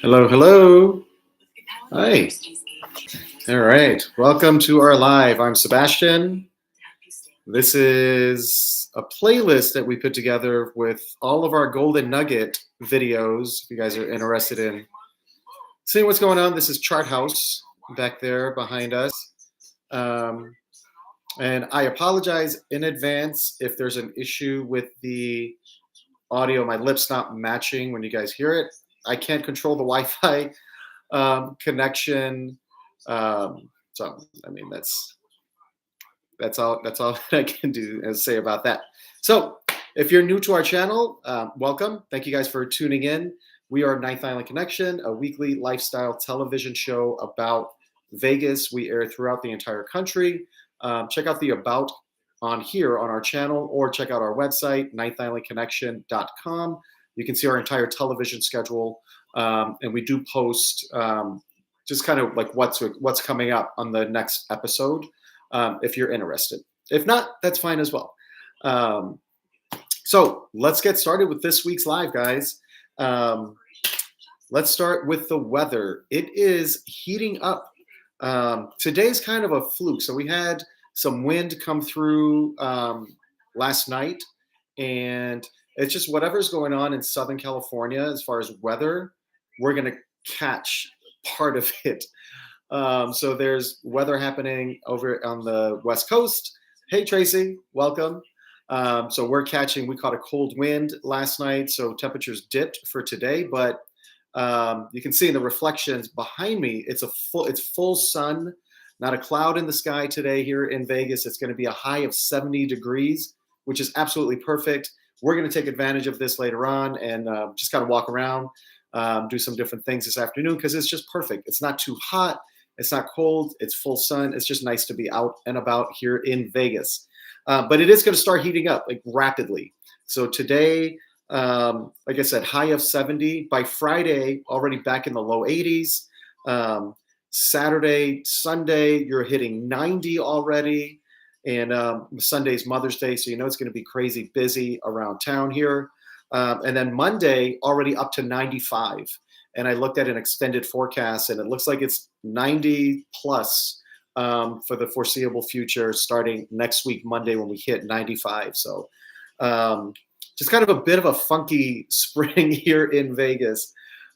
Hello, hello. Hi. All right. Welcome to our live. I'm Sebastian. This is a playlist that we put together with all of our Golden Nugget videos. If you guys are interested in seeing what's going on, this is Chart House back there behind us. Um, and I apologize in advance if there's an issue with the audio, my lips not matching when you guys hear it. I can't control the Wi-Fi connection. So I mean that's all I can do and say about that. So if you're new to our channel, welcome. Thank you guys for tuning in. We are Ninth Island Connection, a weekly lifestyle television show about Vegas. We air throughout the entire country. Check out the about on here on our channel, or check out our website, ninthislandconnection.com. You can see our entire television schedule, and we do post just kind of like what's coming up on the next episode, if you're interested. If not, that's fine as well. So let's get started with this week's live, guys. Let's start with the weather. It is heating up. Today's kind of a fluke. So we had some wind come through last night, and it's just whatever's going on in Southern California as far as weather, we're going to catch part of it. So there's weather happening over on the West Coast. Hey, Tracy, welcome. So we caught a cold wind last night, so temperatures dipped for today, but you can see in the reflections behind me, it's full sun, not a cloud in the sky today here in Vegas. It's going to be a high of 70 degrees, which is absolutely perfect. We're going to take advantage of this later on and just kind of walk around, do some different things this afternoon because it's just perfect. It's not too hot. It's not cold. It's full sun. It's just nice to be out and about here in Vegas. But it is going to start heating up like rapidly. So today, like I said, high of 70. By Friday, already back in the low 80s. Saturday, Sunday, you're hitting 90 already. And Sunday's Mother's Day, so you know it's going to be crazy busy around town here. And then Monday, already up to 95. And I looked at an extended forecast, and it looks like it's 90 plus for the foreseeable future, starting next week, Monday, when we hit 95. So just kind of a bit of a funky spring here in Vegas.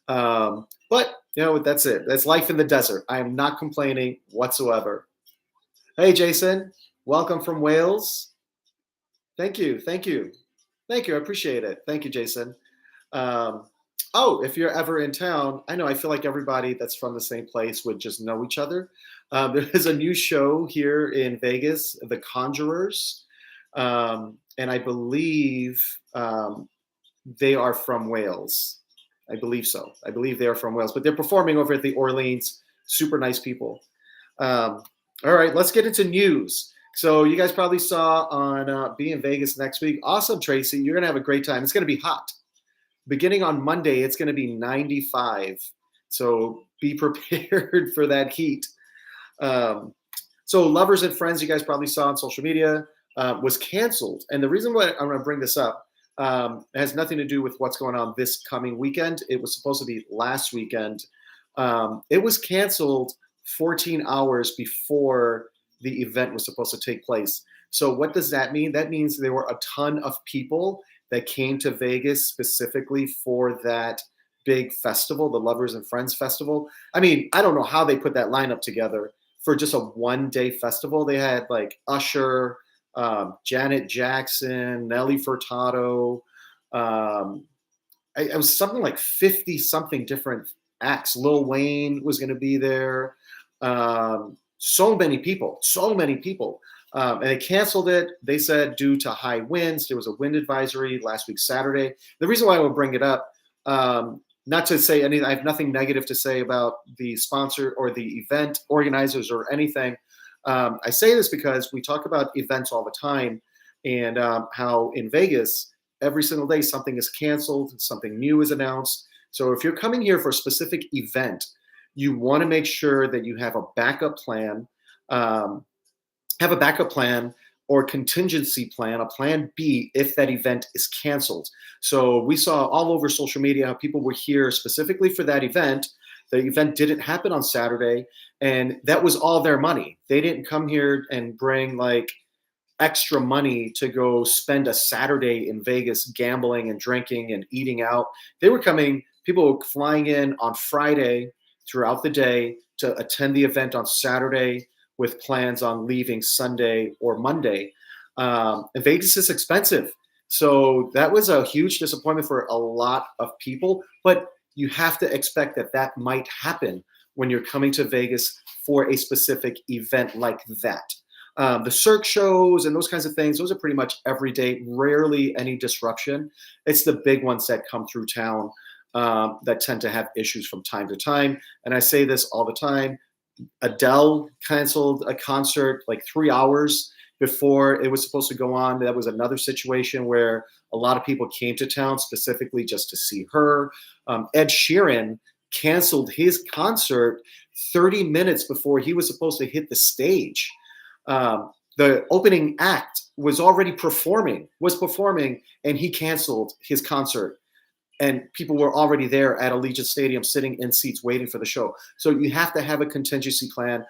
But, you know, that's it. That's life in the desert. I am not complaining whatsoever. Hey, Jason, welcome from Wales. Thank you. Thank you. Thank you. I appreciate it. Thank you, Jason. If you're ever in town, I feel like everybody that's from the same place would just know each other. There is a new show here in Vegas, The Conjurers. And I believe they are from Wales. I believe so. I believe they are from Wales, but they're performing over at the Orleans. Super nice people. All right, let's get into news. So you guys probably saw on Be in Vegas next week. Awesome, Tracy. You're going to have a great time. It's going to be hot. Beginning on Monday, it's going to be 95. So be prepared for that heat. So Lovers and Friends, you guys probably saw on social media, was canceled. And the reason why I'm going to bring this up has nothing to do with what's going on this coming weekend. It was supposed to be last weekend. It was canceled 14 hours before the event was supposed to take place. So what does that mean? That means there were a ton of people that came to Vegas specifically for that big festival, the Lovers and Friends Festival. I mean, I don't know how they put that lineup together for just a one-day festival. They had like Usher, Janet Jackson, Nelly Furtado. It was something like 50-something different acts. Lil Wayne was going to be there. So many people. And they canceled it. They said due to high winds. There was a wind advisory last week, Saturday. The reason why I would bring it up, not to say anything, I have nothing negative to say about the sponsor or the event organizers or anything. I say this because we talk about events all the time, and how in Vegas, every single day something is canceled, something new is announced. So if you're coming here for a specific event, you want to make sure that you have a backup plan. or contingency plan, a plan B, if that event is canceled. So we saw all over social media how people were here specifically for that event. The event didn't happen on Saturday, and that was all their money. They didn't come here and bring like extra money to go spend a Saturday in Vegas gambling and drinking and eating out. They were coming, people were flying in on Friday throughout the day to attend the event on Saturday with plans on leaving Sunday or Monday. And Vegas is expensive. So that was a huge disappointment for a lot of people, but you have to expect that that might happen when you're coming to Vegas for a specific event like that. The Cirque shows and those kinds of things, those are pretty much every day, rarely any disruption. It's the big ones that come through town that tend to have issues from time to time. And I say this all the time. Adele canceled a concert like 3 hours before it was supposed to go on. That was another situation where a lot of people came to town specifically just to see her. Ed Sheeran canceled his concert 30 minutes before he was supposed to hit the stage. The opening act was already performing, and he canceled his concert. And people were already there at Allegiant Stadium sitting in seats waiting for the show. So you have to have a contingency plan.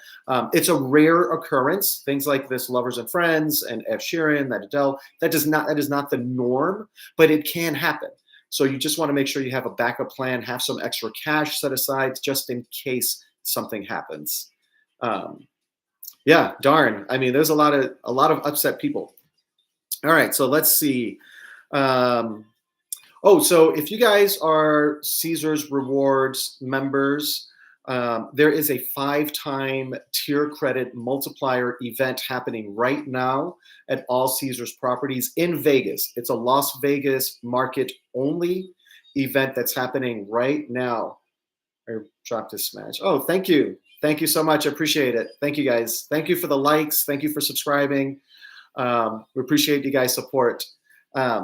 It's a rare occurrence. Things like this, Lovers and Friends and Ed Sheeran, that Adele, that is not the norm, but it can happen. So you just want to make sure you have a backup plan, have some extra cash set aside just in case something happens. Yeah, darn. I mean, there's a lot of upset people. All right, so let's see. So if you guys are Caesars Rewards members, there is a 5-time tier credit multiplier event happening right now at all Caesars properties in Vegas. It's a Las Vegas market only event that's happening right now. I dropped this smash. Oh, thank you. Thank you so much. I appreciate it. Thank you guys. Thank you for the likes. Thank you for subscribing. We appreciate you guys' support.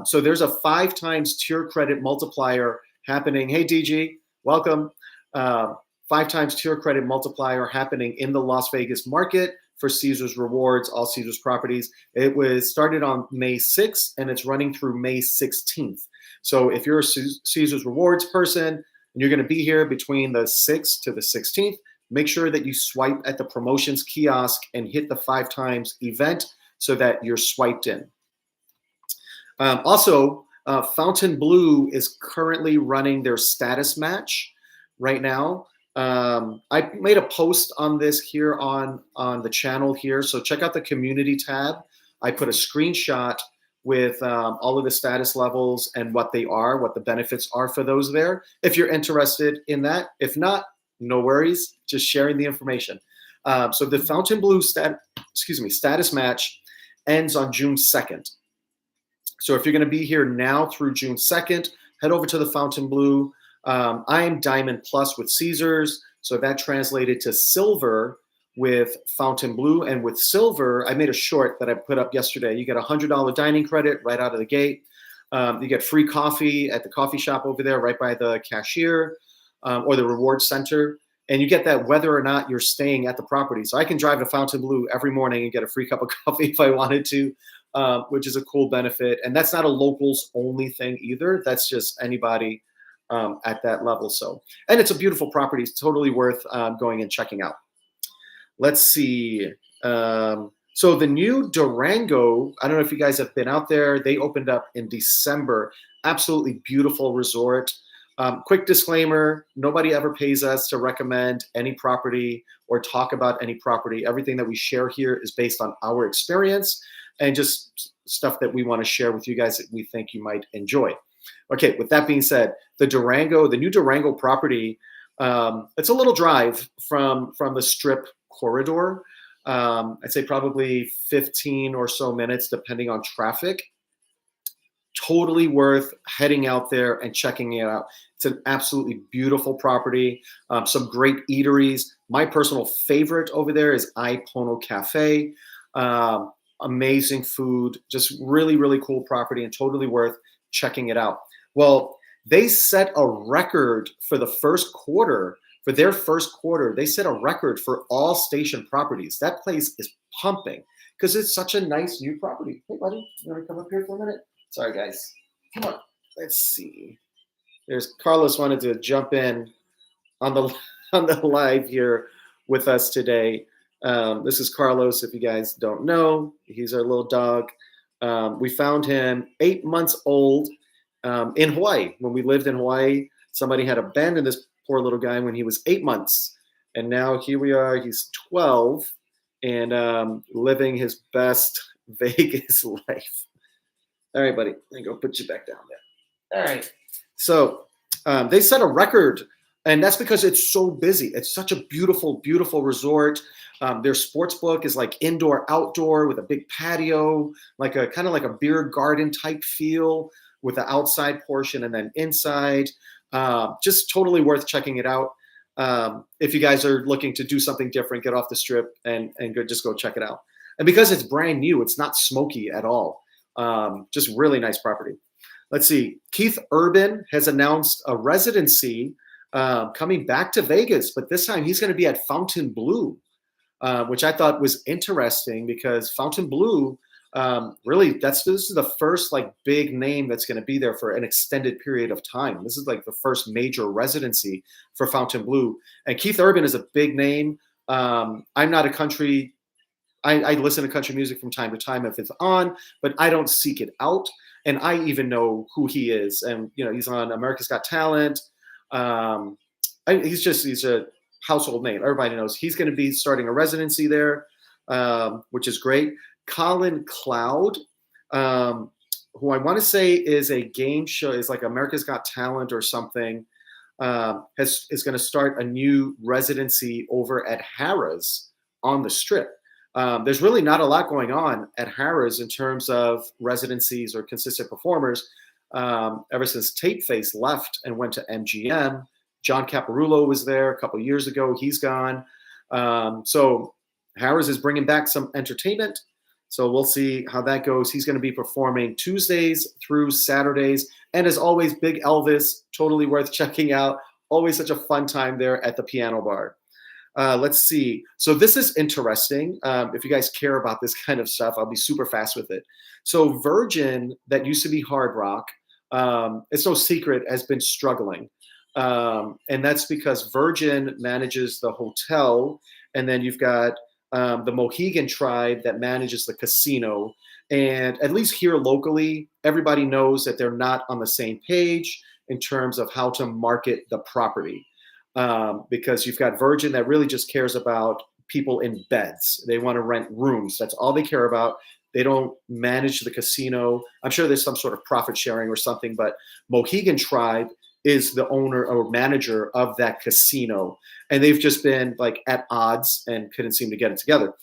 So there's a 5 times tier credit multiplier happening. Hey, DG, welcome. 5 times tier credit multiplier happening in the Las Vegas market for Caesars Rewards, all Caesars properties. It was started on May 6th and it's running through May 16th. So if you're a Caesars Rewards person and you're going to be here between the 6th to the 16th, make sure that you swipe at the promotions kiosk and hit the 5 times event so that you're swiped in. Also, Fontainebleau is currently running their status match right now. I made a post on this here on the channel here, so check out the community tab. I put a screenshot with all of the status levels and what they are, what the benefits are for those there, if you're interested in that. If not, no worries, just sharing the information. So the Fontainebleau status match ends on June 2nd. So if you're going to be here now through June 2nd, head over to the Fontainebleau. I am Diamond Plus with Caesars, so that translated to Silver with Fontainebleau. And with Silver, I made a short that I put up yesterday. You get a $100 dining credit right out of the gate. You get free coffee at the coffee shop over there right by the cashier or the reward center. And you get that whether or not you're staying at the property. So I can drive to Fontainebleau every morning and get a free cup of coffee if I wanted to. Which is a cool benefit. And that's not a locals only thing either. That's just anybody at that level. So, and it's a beautiful property. It's totally worth going and checking out. Let's see. So the new Durango, I don't know if you guys have been out there. They opened up in December. Absolutely beautiful resort. Quick disclaimer, nobody ever pays us to recommend any property or talk about any property. Everything that we share here is based on our experience and just stuff that we want to share with you guys that we think you might enjoy. Okay, with that being said, the new Durango property, it's a little drive from the Strip corridor. I'd say probably 15 or so minutes, depending on traffic. Totally worth heading out there and checking it out. It's an absolutely beautiful property. Some great eateries. My personal favorite over there is Ipono Cafe. Amazing food, just really, really cool property and totally worth checking it out. Well, they set a record for the first quarter. For their first quarter, they set a record for all station properties. That place is pumping. because it's such a nice new property. Hey, buddy, you want to come up here for a minute? Sorry, guys. Come on. Let's see. There's Carlos wanted to jump in on the on the live here with us today. This is Carlos. If you guys don't know, he's our little dog. We found him 8 months old in Hawaii. When we lived in Hawaii, somebody had abandoned this poor little guy when he was 8 months, and now here we are. He's 12 and living his best Vegas life. All right, buddy. Let me go put you back down there. All right. So they set a record, and that's because it's so busy. It's such a beautiful, beautiful resort. Their sports book is like indoor, outdoor with a big patio, like a kind of like a beer garden type feel with the outside portion and then inside. Just totally worth checking it out. If you guys are looking to do something different, get off the strip and just go check it out. And because it's brand new, it's not smoky at all. Just really nice property. Let's see. Keith Urban has announced a residency coming back to Vegas, but this time he's going to be at Fontainebleau, which I thought was interesting because Fontainebleau, really, this is the first like big name that's going to be there for an extended period of time. This is like the first major residency for Fontainebleau, and Keith Urban is a big name. I'm not a country. I listen to country music from time to time if it's on, but I don't seek it out. And I even know who he is. And, he's on America's Got Talent. He's a household name. Everybody knows he's going to be starting a residency there, which is great. Colin Cloud, who I want to say is a game show, is like America's Got Talent or something, is going to start a new residency over at Harrah's on the Strip. There's really not a lot going on at Harrah's in terms of residencies or consistent performers. Ever since Tapeface left and went to MGM, John Caparulo was there a couple years ago. He's gone. So Harrah's is bringing back some entertainment. So we'll see how that goes. He's going to be performing Tuesdays through Saturdays. And as always, Big Elvis, totally worth checking out. Always such a fun time there at the piano bar. Let's see. So this is interesting. If you guys care about this kind of stuff, I'll be super fast with it. So Virgin, that used to be Hard Rock, it's no secret, has been struggling. And that's because Virgin manages the hotel, and then you've got the Mohegan Tribe that manages the casino. And at least here locally, everybody knows that they're not on the same page in terms of how to market the property. Because you've got Virgin that really just cares about people in beds. They want to rent rooms. That's all they care about. They don't manage the casino. I'm sure there's some sort of profit sharing or something, but Mohegan Tribe is the owner or manager of that casino. And they've just been like at odds and couldn't seem to get it together.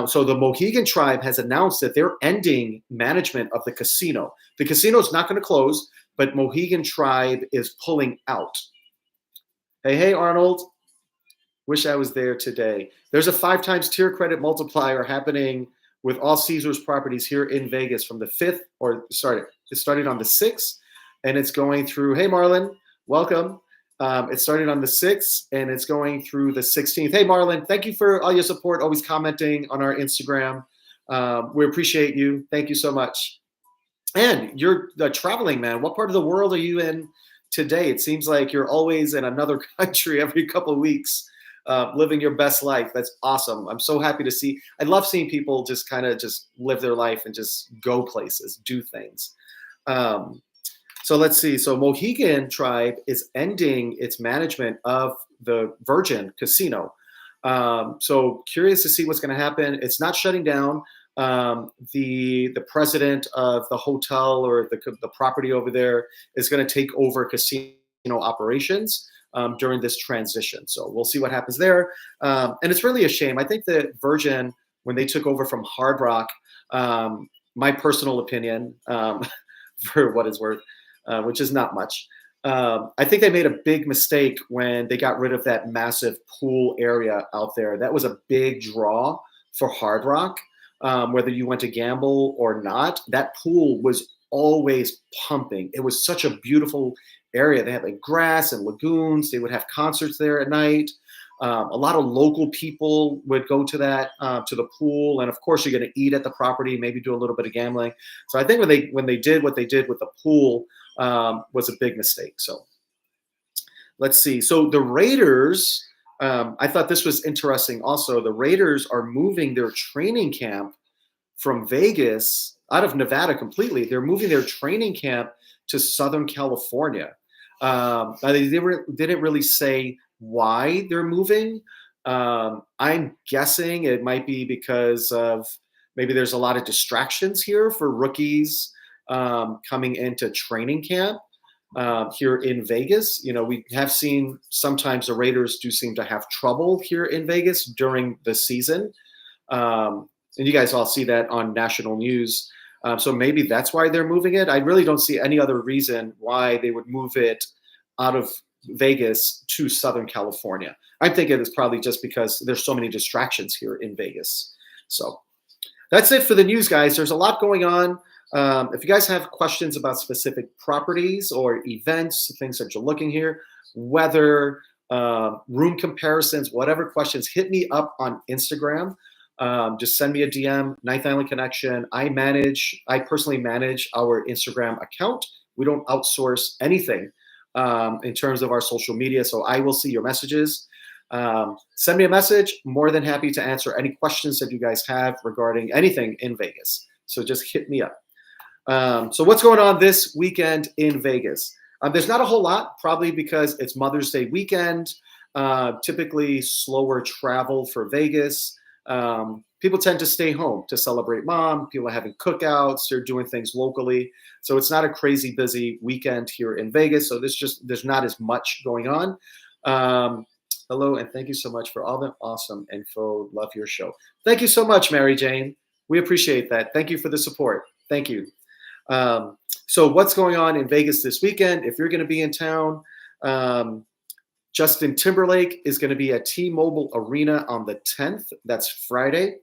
So the Mohegan Tribe has announced that they're ending management of the casino. The casino is not going to close, but Mohegan Tribe is pulling out. Hey, Arnold. Wish I was there today. There's a 5 times tier credit multiplier happening with all Caesars properties here in Vegas from the 5th, it started on the 6th, and it's going through, hey, Marlon, welcome. It started on the 6th, and it's going through the 16th. Hey, Marlon, thank you for all your support, always commenting on our Instagram. We appreciate you. Thank you so much. And you're traveling, man. What part of the world are you in today? It seems like you're always in another country every couple of weeks, living your best life. That's awesome. I'm so happy to see. I love seeing people just kind of just live their life and just go places, do things. So let's see. So Mohegan Tribe is ending its management of the Virgin Casino. So curious to see what's going to happen. It's not shutting down. The president of the hotel or the property over there is going to take over casino operations during this transition. So we'll see what happens there. And it's really a shame. I think that Virgin, when they took over from Hard Rock, my personal opinion, for what it's worth, which is not much, I think they made a big mistake when they got rid of that massive pool area out there. That was a big draw for Hard Rock. Whether you went to gamble or not, that pool was always pumping. It was such a beautiful area. They had like grass and lagoons. They would have concerts there at night. A lot of local people would go to that, to the pool, and of course you're going to eat at the property, maybe do a little bit of gambling. So I think when they did what they did with the pool was a big mistake. So let's see. So the Raiders, I thought this was interesting. Also, the Raiders are moving their training camp from Vegas out of Nevada completely. They're moving their training camp to Southern California. They didn't really say why they're moving. I'm guessing it might be because of maybe there's a lot of distractions here for rookies coming into training camp here in Vegas. You know, we have seen sometimes the Raiders do seem to have trouble here in Vegas during the season. And you guys all see that on national news. So maybe that's why they're moving it. I really don't see any other reason why they would move it out of Vegas to Southern California. I'm thinking it's probably just because there's so many distractions here in Vegas. So that's it for the news, guys. There's a lot going on. If you guys have questions about specific properties or events, things that you're looking here, weather, room comparisons, whatever questions, hit me up on Instagram. Just send me a DM, Ninth Island Connection. I personally manage our Instagram account. We don't outsource anything in terms of our social media, so I will see your messages. Send me a message. More than happy to answer any questions that you guys have regarding anything in Vegas. So just hit me up. So what's going on this weekend in Vegas? There's not a whole lot, probably because it's Mother's Day weekend. Typically slower travel for Vegas. People tend to stay home to celebrate mom. People are having cookouts. They're doing things locally. So it's not a crazy busy weekend here in Vegas. So there's not as much going on. Hello, and thank you so much for all the awesome info. Love your show. Thank you so much, Mary Jane. We appreciate that. Thank you for the support. Thank you. So what's going on in Vegas this weekend? If you're going to be in town, Justin Timberlake is going to be at T-Mobile Arena on the 10th. That's Friday.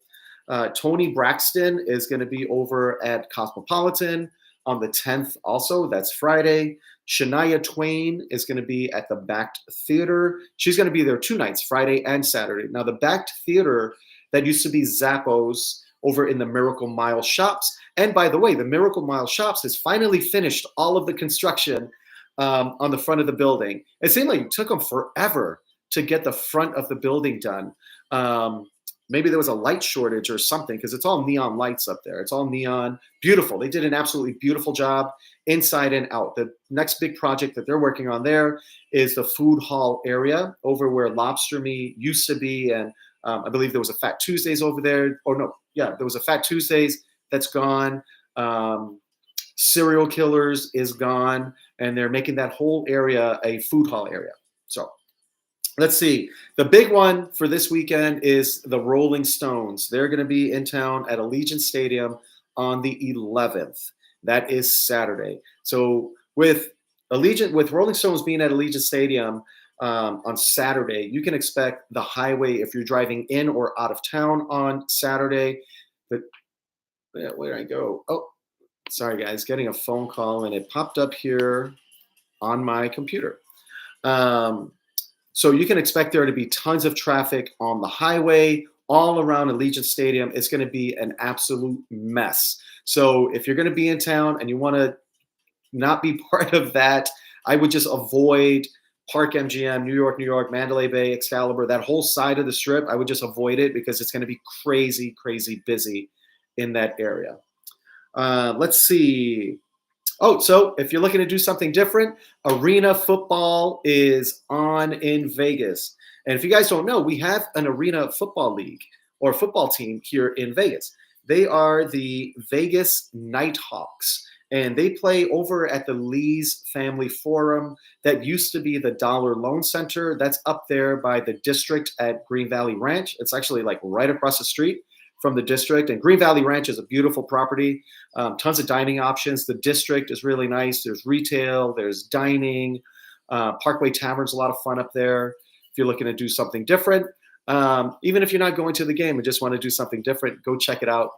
Tony Braxton is going to be over at Cosmopolitan on the 10th also. That's Friday. Shania Twain is going to be at the Backed Theater. She's going to be there 2 nights, Friday and Saturday. Now, the Backed Theater, that used to be Zappos over in the Miracle Mile Shops. And by the way, the Miracle Mile Shops has finally finished all of the construction on the front of the building. It seemed like it took them forever to get the front of the building done. Maybe there was a light shortage or something, because it's all neon lights up there. It's all neon, beautiful. They did an absolutely beautiful job inside and out. The next big project that they're working on there is the food hall area over where Lobster Meat used to be. And I believe there was a Fat Tuesdays over there. Or no, yeah, there was a Fat Tuesdays that's gone. Serial Killers is gone, and they're making that whole area a food hall area. So let's see. The big one for this weekend is the Rolling Stones. They're going to be in town at Allegiant Stadium on the 11th. That is Saturday. So with Rolling Stones being at Allegiant Stadium on Saturday, you can expect the highway if you're driving in or out of town on Saturday. But where did I go? Oh, sorry guys, getting a phone call and it popped up here on my computer. So you can expect there to be tons of traffic on the highway all around Allegiant Stadium. It's going to be an absolute mess. So if you're going to be in town and you want to not be part of that, I would just avoid Park MGM, New York, Mandalay Bay, Excalibur, that whole side of the strip. I would just avoid it because it's going to be crazy, crazy busy in that area. Let's see. Oh, so if you're looking to do something different, arena football is on in Vegas. And if you guys don't know, we have an arena football league or football team here in Vegas. They are the Vegas Nighthawks, and they play over at the Lee's Family Forum. That used to be the Dollar Loan Center. That's up there by the district at Green Valley Ranch. It's actually like right across the street from the district. And Green Valley Ranch is a beautiful property. Tons of dining options. The district is really nice. There's retail, there's dining. Parkway Tavern's a lot of fun up there if you're looking to do something different. Even if you're not going to the game and just want to do something different, go check it out.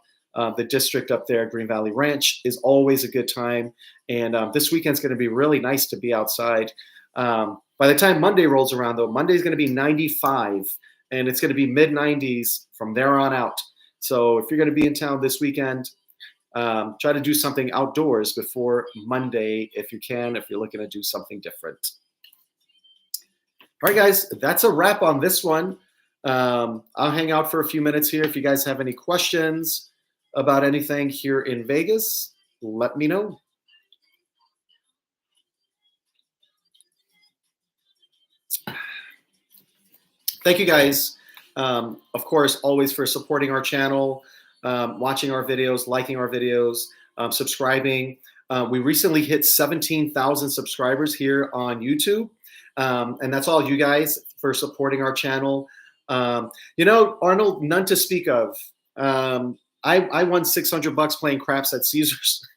The district up there, Green Valley Ranch, is always a good time. And this weekend's going to be really nice to be outside. By the time Monday rolls around, though, Monday's going to be 95, and it's going to be mid 90s from there on out. So if you're going to be in town this weekend, try to do something outdoors before Monday if you can, if you're looking to do something different. All right, guys, that's a wrap on this one. I'll hang out for a few minutes here. If you guys have any questions about anything here in Vegas, let me know. Thank you guys, of course, always for supporting our channel, watching our videos, liking our videos, subscribing. We recently hit 17,000 subscribers here on YouTube, and that's all you guys for supporting our channel. Arnold, none to speak of. I won $600 playing craps at Caesars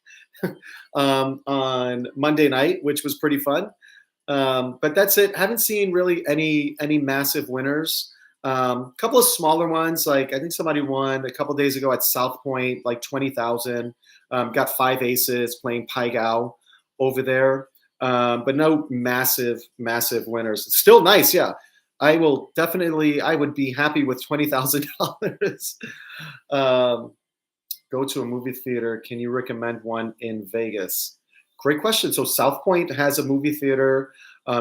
on Monday night, which was pretty fun. But that's it. Haven't seen really any massive winners. Couple of smaller ones, like I think somebody won a couple days ago at South Point, like 20,000. Got 5 aces playing Pai Gow over there, but no massive winners. It's still nice, yeah. I would be happy with $20,000. Go to a movie theater. Can you recommend one in Vegas? Great question. So South Point has a movie theater.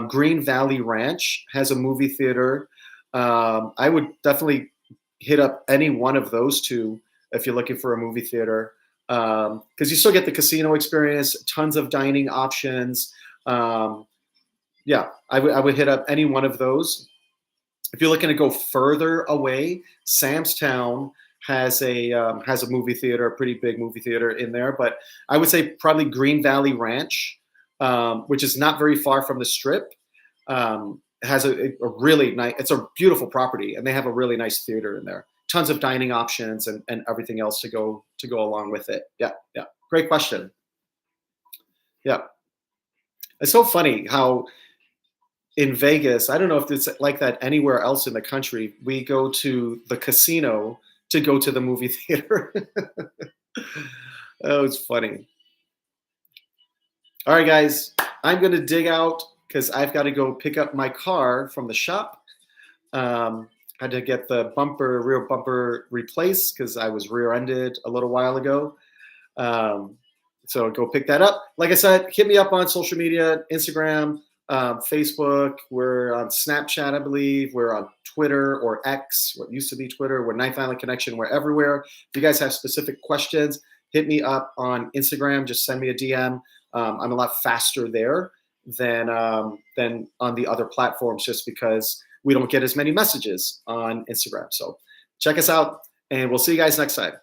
Green Valley Ranch has a movie theater. I would definitely hit up any one of those two if you're looking for a movie theater, because you still get the casino experience, tons of dining options. Yeah, I would hit up any one of those. If you're looking to go further away, Sam's Town has a movie theater, a pretty big movie theater in there. But I would say probably Green Valley Ranch, which is not very far from the Strip, has a really nice. It's a beautiful property, and they have a really nice theater in there. Tons of dining options and everything else to go along with it. Yeah. Great question. Yeah, it's so funny how in Vegas, I don't know if it's like that anywhere else in the country. We go to the casino to go to the movie theater. Oh, it's funny. All right, guys, I'm going to dig out because I've got to go pick up my car from the shop. Had to get the rear bumper replaced because I was rear-ended a little while ago. So go pick that up. Like I said, hit me up on social media, Instagram, Facebook. We're on Snapchat, I believe. We're on Twitter or X, what used to be Twitter. We're Ninth Island Connection. We're everywhere. If you guys have specific questions, hit me up on Instagram. Just send me a DM. I'm a lot faster there than on the other platforms, just because we don't get as many messages on Instagram. So check us out, and we'll see you guys next time.